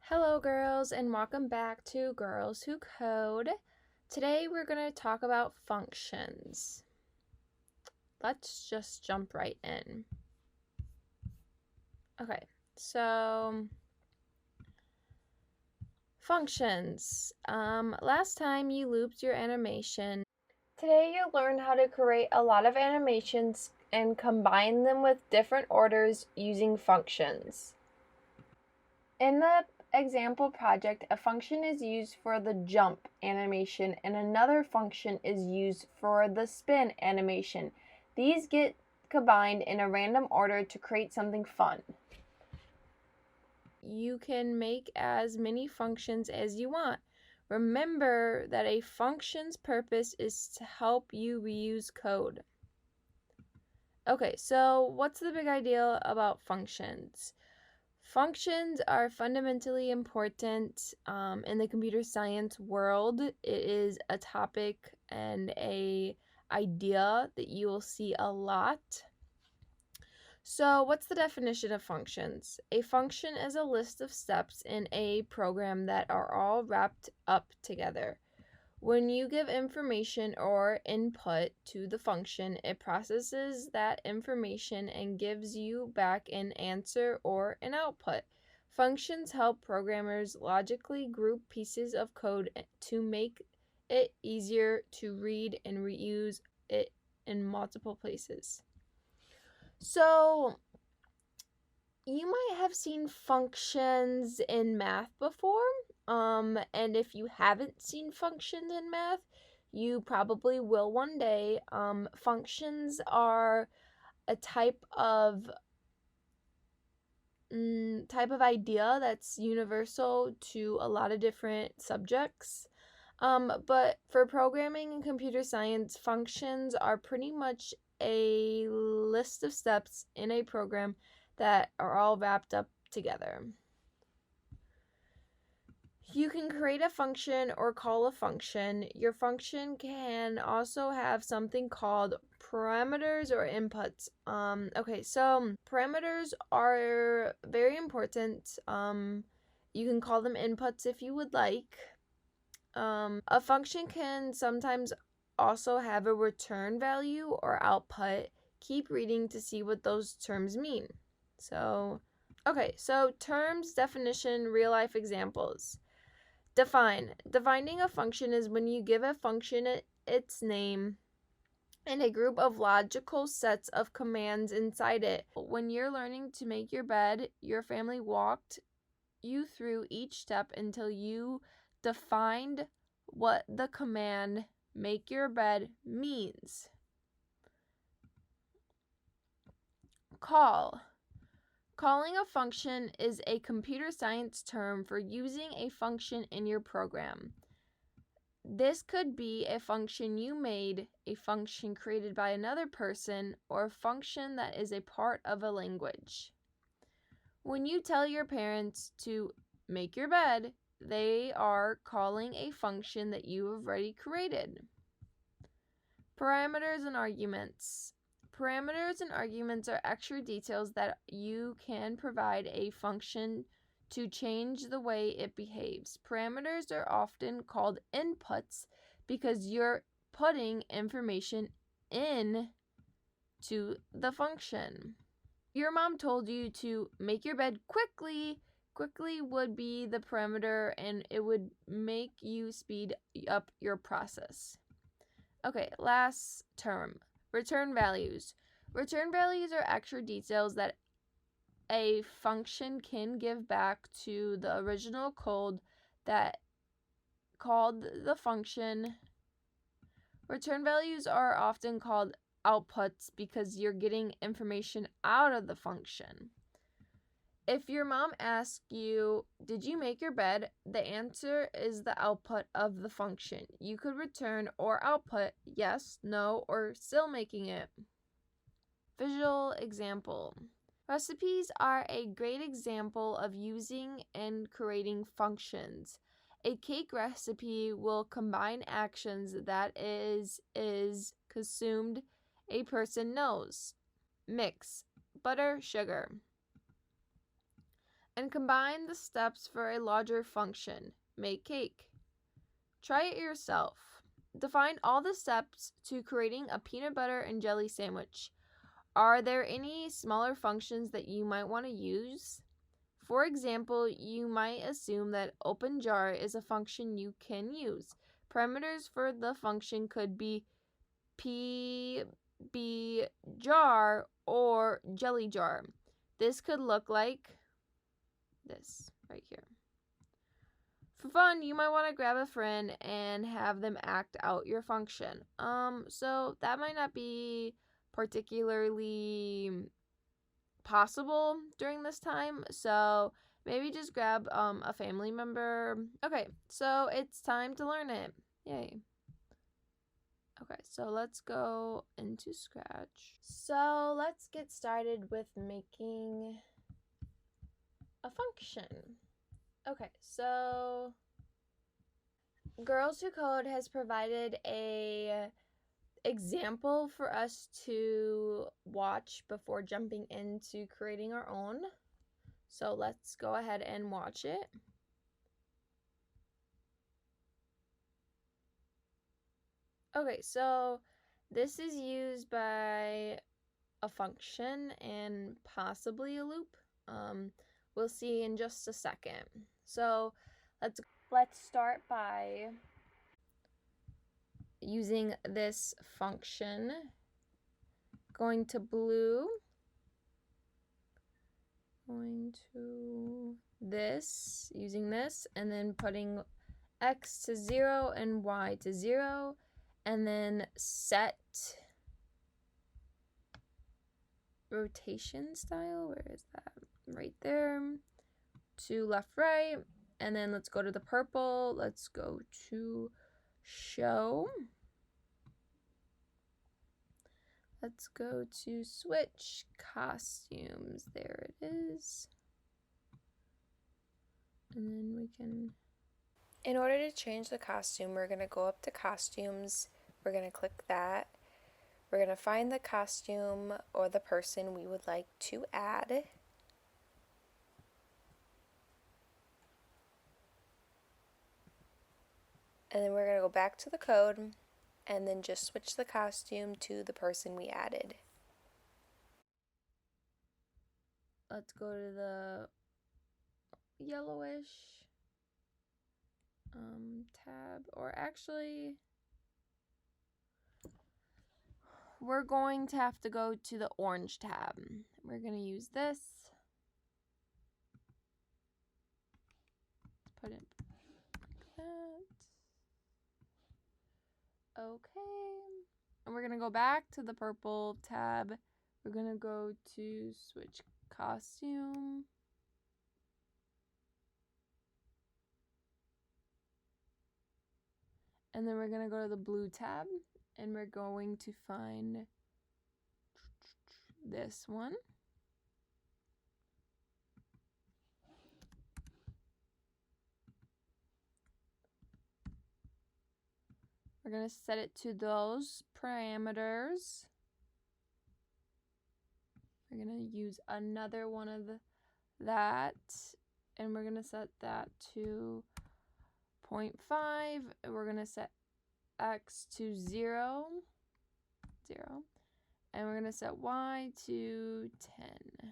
Hello, girls, and welcome back to Girls Who Code. Today, we're going to talk about functions. Let's just jump right in. Okay, so functions. Last time you looped your animation. Today, you'll learn how to create a lot of animations and combine them with different orders using functions. In the example project, a function is used for the jump animation and another function is used for the spin animation. These get combined in a random order to create something fun. You can make as many functions as you want. Remember that a function's purpose is to help you reuse code. Okay, so what's the big idea about functions? Functions are fundamentally important in the computer science world. It is a topic and a idea that you will see a lot. So what's the definition of functions? A function is a list of steps in a program that are all wrapped up together. When you give information or input to the function, it processes that information and gives you back an answer or an output. Functions help programmers logically group pieces of code to make it easier to read and reuse it in multiple places. So, you might have seen functions in math before. And if you haven't seen functions in math, you probably will one day. Functions are a type of idea that's universal to a lot of different subjects. But for programming and computer science, functions are pretty much a list of steps in a program that are all wrapped up together. You can create a function or call a function. Your function can also have something called parameters or inputs. Okay, so parameters are very important. You can call them inputs if you would like. A function can sometimes also have a return value or output. Keep reading to see what those terms mean. Okay, so terms, definition, real life examples. Define. Defining a function is when you give a function its name and a group of logical sets of commands inside it. When you're learning to make your bed, your family walked you through each step until you defined what the command make your bed means. Call. Calling a function is a computer science term for using a function in your program. This could be a function you made, a function created by another person, or a function that is a part of a language. When you tell your parents to make your bed, they are calling a function that you have already created. Parameters and arguments. Parameters and arguments are extra details that you can provide a function to change the way it behaves. Parameters are often called inputs because you're putting information in to the function. Your mom told you to make your bed quickly. Quickly would be the parameter and it would make you speed up your process. Okay, last term. Return values. Return values are extra details that a function can give back to the original code that called the function. Return values are often called outputs because you're getting information out of the function. If your mom asks you, "Did you make your bed?" the answer is the output of the function. You could return or output yes, no, or still making it. Visual example. Recipes are a great example of using and creating functions. A cake recipe will combine actions that is consumed, a person knows. Mix butter, sugar. and combine the steps for a larger function. Make cake. Try it yourself. Define all the steps to creating a peanut butter and jelly sandwich. Are there any smaller functions that you might want to use? For example, you might assume that open jar is a function you can use. Parameters for the function could be PB jar or jelly jar. This could look like this right here. For fun, you might want to grab a friend and have them act out your function. So that might not be particularly possible during this time, so maybe just grab a family member. Okay, so it's time to learn it. Yay. Okay, so let's go into Scratch. So let's get started with making a function. Okay, so Girls Who Code has provided a example for us to watch before jumping into creating our own. So let's go ahead and watch it. Okay, so this is used by a function and possibly a loop. We'll see in just a second. So let's start by using this function. Going to blue. Going to this, using this, and then putting x to 0 and y to 0, and then set rotation style. Where is that? Right there. To left, right, and then let's go to the purple. Let's go to show. Let's go to switch costumes. There it is. And then we can... In order to change the costume, we're going to go up to costumes. We're going to click that. We're going to find the costume or the person we would like to add. And then we're going to go back to the code and then just switch the costume to the person we added. Let's go to the yellowish tab, or actually we're going to have to go to the orange tab. We're going to use this. Let's put it like that. Okay. And we're going to go back to the purple tab. We're going to go to switch costume. And then we're going to go to the blue tab, and we're going to find this one. We're going to set it to those parameters. We're going to use another one of that, and we're going to set that to 0.5. We're going to set x to 0, and we're going to set y to 10.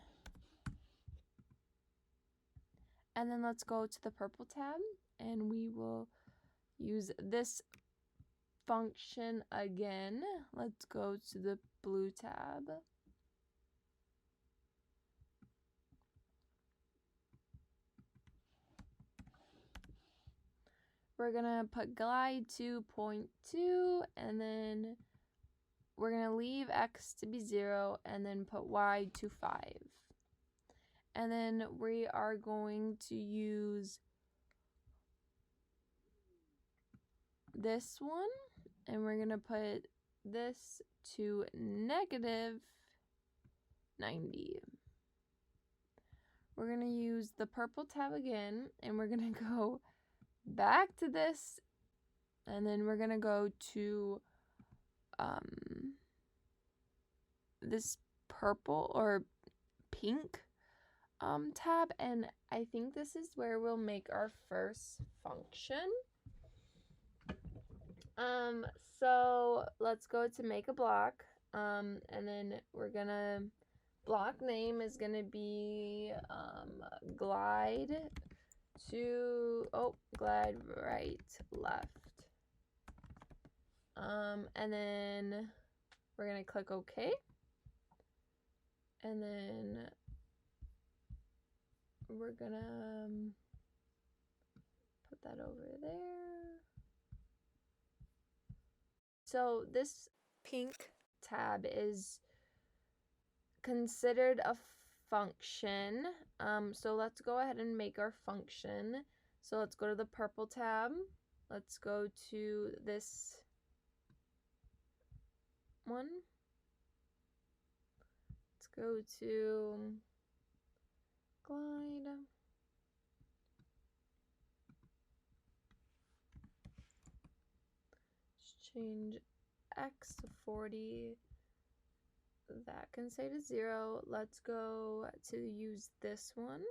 And then let's go to the purple tab, and we will use this function again. Let's go to the blue tab. We're going to put glide to 0.2, and then we're going to leave x to be 0, and then put y to 5. And then we are going to use this one, and we're going to put this to negative 90. We're going to use the purple tab again, and we're going to go back to this, and then we're going to go to this purple or pink tab, and I think this is where we'll make our first function. So let's go to make a block, and then we're gonna, block name is gonna be glide glide right left, and then we're gonna click OK, and then we're gonna put that over there. So this Pink tab is considered a function. So let's go ahead and make our function. So let's go to the purple tab. Let's go to this one. Let's go to glide. Just change x to 40. That can stay to 0. Let's go to use this one.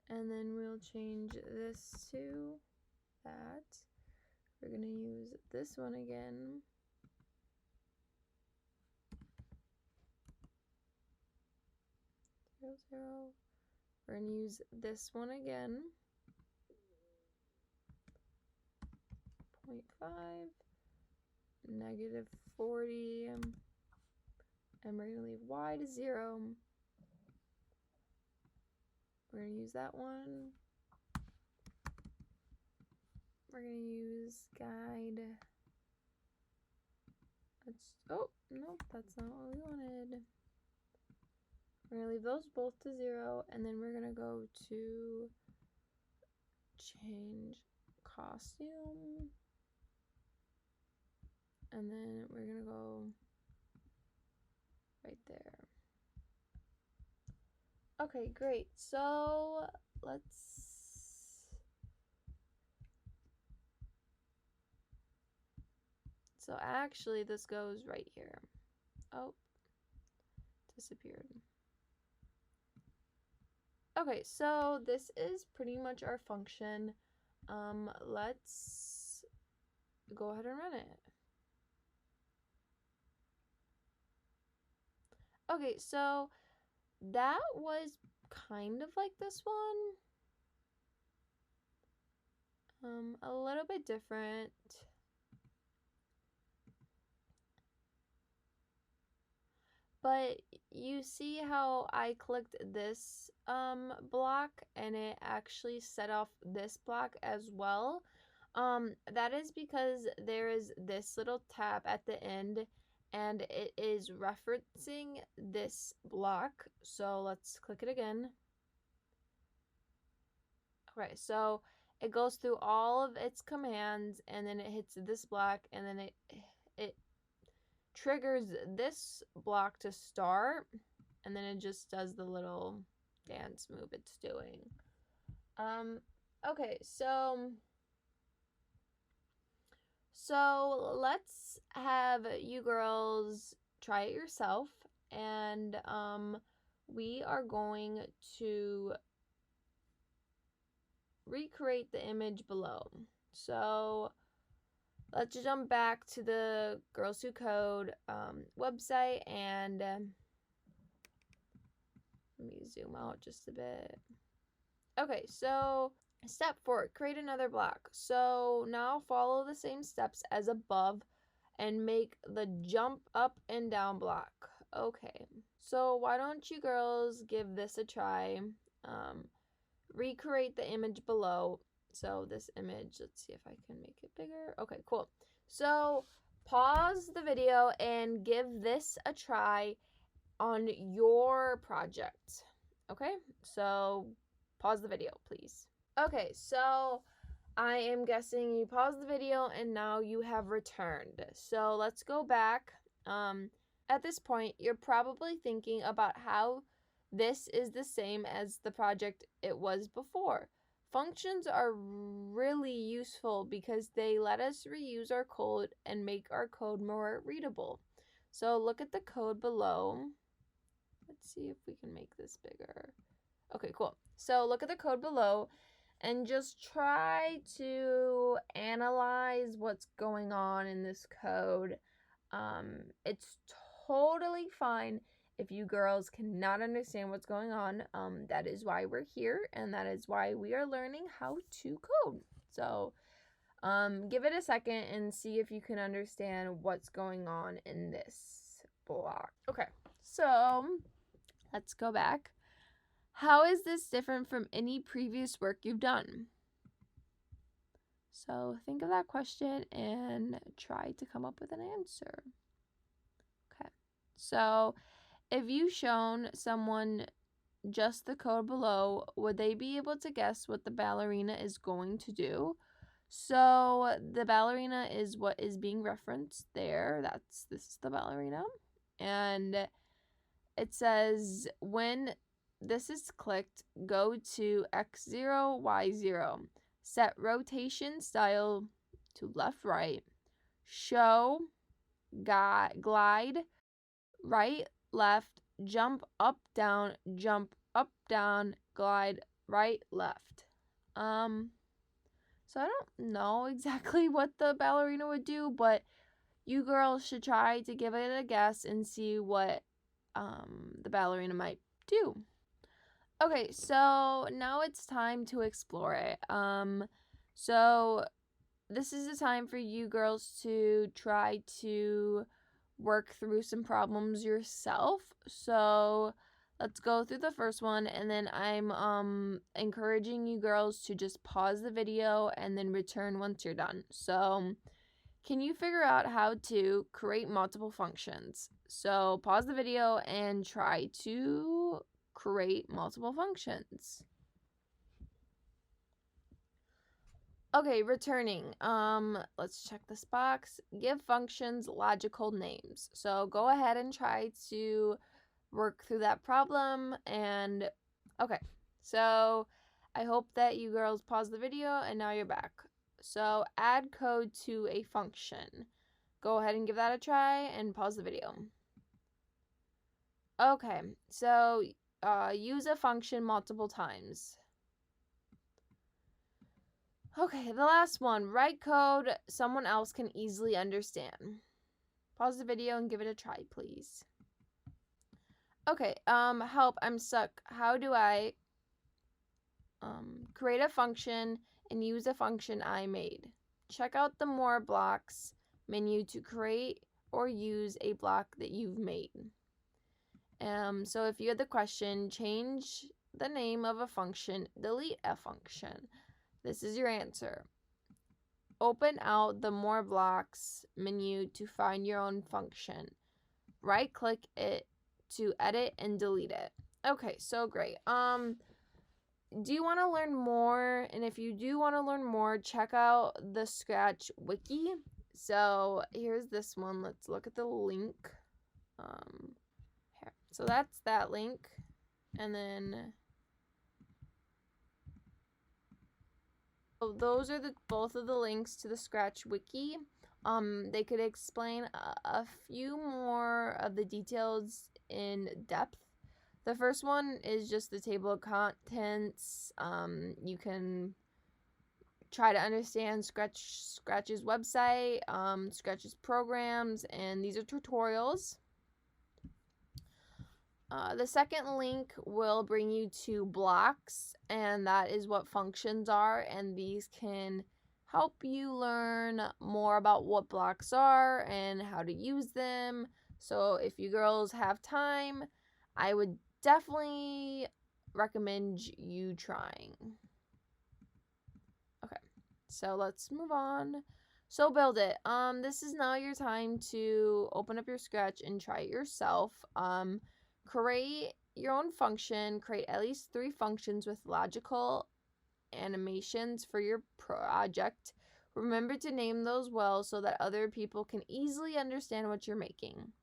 And then we'll change this to that. We're going to use this one again. Zero, 0. We're going to use this one again. 0.5. Negative 40. And we're going to leave y to 0. We're going to use that one. We're going to use guide. Oh, nope, that's not what we wanted. We're going to leave those both to 0, and then we're going to go to change costume. And then we're going to go right there. Okay, great. So actually this goes right here. Oh, disappeared. Okay, so this is pretty much our function. Let's go ahead and run it. Okay, so that was kind of like this one. A little bit different. But you see how I clicked this block and it actually set off this block as well? That is because there is this little tab at the end and it is referencing this block. So let's click it again. Okay, so it goes through all of its commands and then it hits this block and then it triggers this block to start, and then it just does the little dance move it's doing. Okay, so let's have you girls try it yourself, and we are going to recreate the image below. So let's jump back to the Girls Who Code website, and let me zoom out just a bit. Okay, so step 4, create another block. So now follow the same steps as above and make the jump up and down block. Okay, so why don't you girls give this a try? Recreate the image below. So this image, let's see if I can make it bigger. Okay, cool. So pause the video and give this a try on your project. Okay, so pause the video, please. Okay, so I am guessing you paused the video and now you have returned. So let's go back. At this point, you're probably thinking about how this is the same as the project it was before. Functions are really useful because they let us reuse our code and make our code more readable. So look at the code below. Let's see if we can make this bigger. Okay, cool. So look at the code below and just try to analyze what's going on in this code. It's totally fine if you girls cannot understand what's going on. That is why we're here, and that is why we are learning how to code. So give it a second and see if you can understand what's going on in this block. Okay, so let's go back. How is this different from any previous work you've done? So think of that question and try to come up with an answer. Okay, so if you've shown someone just the code below, would they be able to guess what the ballerina is going to do? So the ballerina is what is being referenced there. This is the ballerina. And it says when this is clicked, go to X0, Y0. Set rotation style to left, right. Show, glide, right, left, jump, down, glide, right, left. So I don't know exactly what the ballerina would do, but you girls should try to give it a guess and see what the ballerina might do. Okay, so now it's time to explore it. So this is the time for you girls to try to work through some problems yourself. So let's go through the first one, and then I'm encouraging you girls to just pause the video and then return once you're done. So can you figure out how to create multiple functions? So pause the video and try to create multiple functions. Okay, returning. Let's check this box. Give functions logical names. So go ahead and try to work through that problem. And okay, so I hope that you girls paused the video and now you're back. So add code to a function. Go ahead and give that a try and pause the video. Okay, so use a function multiple times. Okay, the last one. Write code someone else can easily understand. Pause the video and give it a try, please. Okay, help, I'm stuck. How do I create a function and use a function I made? Check out the More Blocks menu to create or use a block that you've made. So if you had the question, change the name of a function, delete a function. This is your answer. Open out the More Blocks menu to find your own function. Right-click it to edit and delete it. Okay, so great. Do you want to learn more? And if you do want to learn more, check out the Scratch wiki. So here's this one. Let's look at the link. Here. So that's that link. And then those are both of the links to the Scratch wiki. They could explain a few more of the details in depth. The first one is just the table of contents. You can try to understand Scratch's website, Scratch's programs, and these are tutorials. The second link will bring you to blocks, and that is what functions are, and these can help you learn more about what blocks are and how to use them. So if you girls have time, I would definitely recommend you trying. Okay, so let's move on. So build it. This is now your time to open up your Scratch and try it yourself. Create your own function. Create at least 3 functions with logical animations for your project. Remember to name those well so that other people can easily understand what you're making.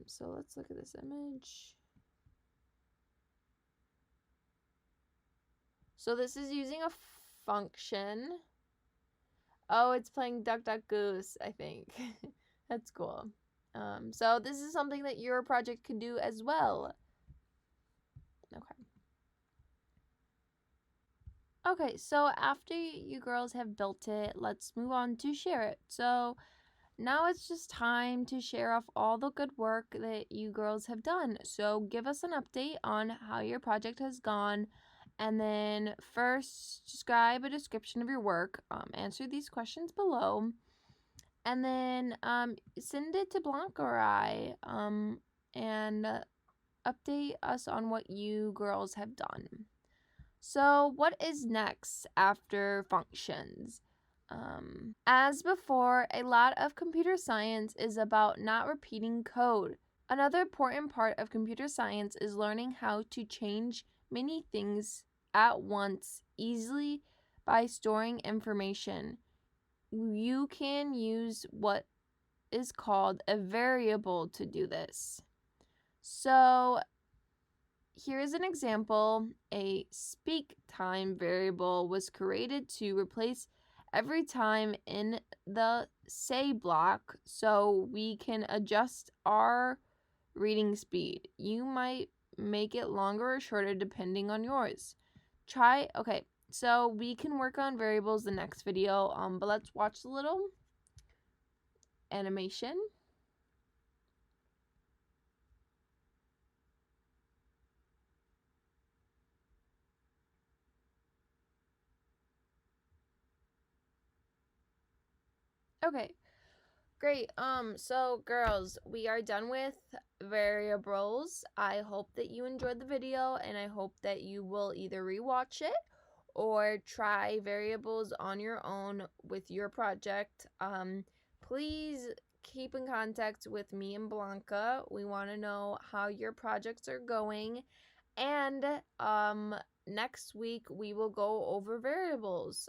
So let's look at this image. So this is using a function. Oh, it's playing Duck Duck Goose, I think. That's cool. So this is something that your project can do as well. Okay. Okay, so after you girls have built it, let's move on to share it. So now it's just time to share off all the good work that you girls have done. So give us an update on how your project has gone. And then first, describe a description of your work. Answer these questions below. And then send it to Blanca or I. And update us on what you girls have done. So, what is next after functions? As before, a lot of computer science is about not repeating code. Another important part of computer science is learning how to change many things at once easily by storing information. You can use what is called a variable to do this. So, here's an example. A speak time variable was created to replace every time in the say block so we can adjust our reading speed. You might make it longer or shorter depending on yours. Okay, so we can work on variables the next video, but let's watch the little animation. Okay, great. So girls, we are done with variables. I hope that you enjoyed the video, and I hope that you will either rewatch it or try variables on your own with your project. Please keep in contact with me and Blanca. We want to know how your projects are going. And next week we will go over variables.